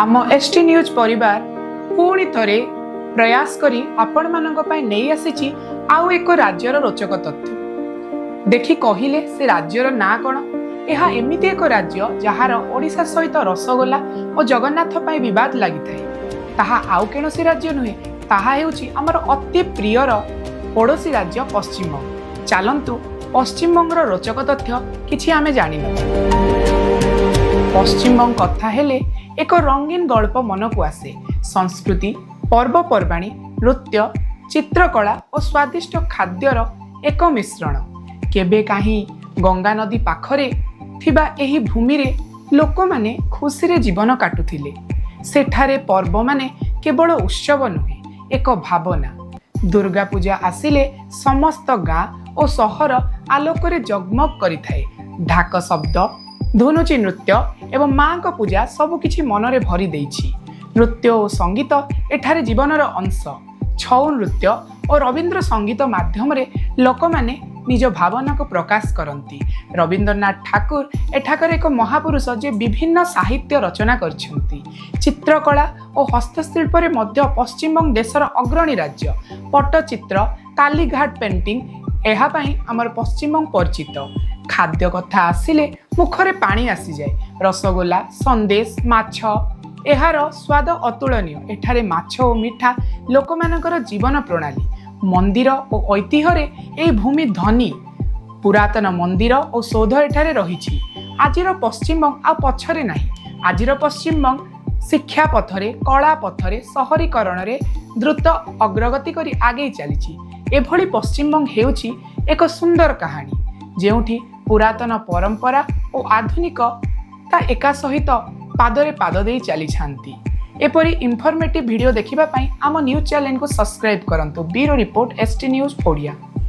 आम ST news परिवार पुणी थरे प्रयास करी आपण मानक पई नहीं आसीची आउ एक राज्यर रोचक तथ्य देखि कहिले से राज्यर ना कौन। यह एमिति एक राज्य जार ओडिशा सहित रसगोला और जगन्नाथ पई विवाद लागि थाए। ताहा आउ केनोसी राज्य नुहे, ताहा हेउची हमर अति प्रियर पड़ोसी राज्य पश्चिमबंग। चलंतु पश्चिमबंगर रोचक तथ्य किछि आमे जानिनु। पश्चिमबंग कथा हेले एक रंगीन गल्प मन को आसे। संस्कृति, पर्वपर्वाणी, नृत्य, चित्रकला और स्वादिष्ट खाद्यर एक मिश्रण। केबे काहीं गंगा नदी पाखरे थिबा एही भूमि रे लोक माने खुशी रे जीवन काटुथिले। सेठारे पर्व माने केवल उत्सव नुहे, एक भावना। दुर्गा पूजा आसिले समस्त गाँ और सहर आलोकरे जगमग करिथाए। ढाक शब्द, धुनुची नृत्य एवं माँ को पूजा सबकिछि मनरे भरी देइछि। नृत्य और संगीत एठारे जीवनर अंश। छऊ नृत्य और रवींद्र संगीत माध्यम रे लोक माने निज भावना को प्रकाश करती। रवींद्रनाथ ठाकुर एठाकर एक महापुरुष जे विभिन्न साहित्य रचना करछंती। चित्रकला और हस्तशिल्प रे मध्य पश्चिमबंग देशर अग्रणी राज्य। पट्टचित्र, कालीघाट पेंटिंग एहा पई हमर पश्चिमबंग परिचित। खाद्य कथा आसिले मुखरे पानी आसी जाए। रसगोला, संदेश, माछ एहार स्वाद अतुलनीय। एठारे माछ और मिठा लोकमानकर जीवन प्रणाली। मंदिर और ऐतिह्य एई भूमि धनी। पुरातन मंदिर और सौध एठारे रहिछि। आजिर पश्चिमबंग आ पछरे नाही। आजिर पश्चिमबंग शिक्षा पथरे, कला पथरे, शहरीकरण रे द्रुत अग्रगति करी आगे चलीछि। एभली पश्चिमबंग हेउछि एक सुंदर कहानी जेउठी पुरातन परंपरा और आधुनिकता एका सहित पादरे पाद देई चली छांती। एपरी इनफॉर्मेटिव वीडियो देखिबा पई आम न्यूज चैनल को सब्सक्राइब करंतु। Bureau report ST news Odia.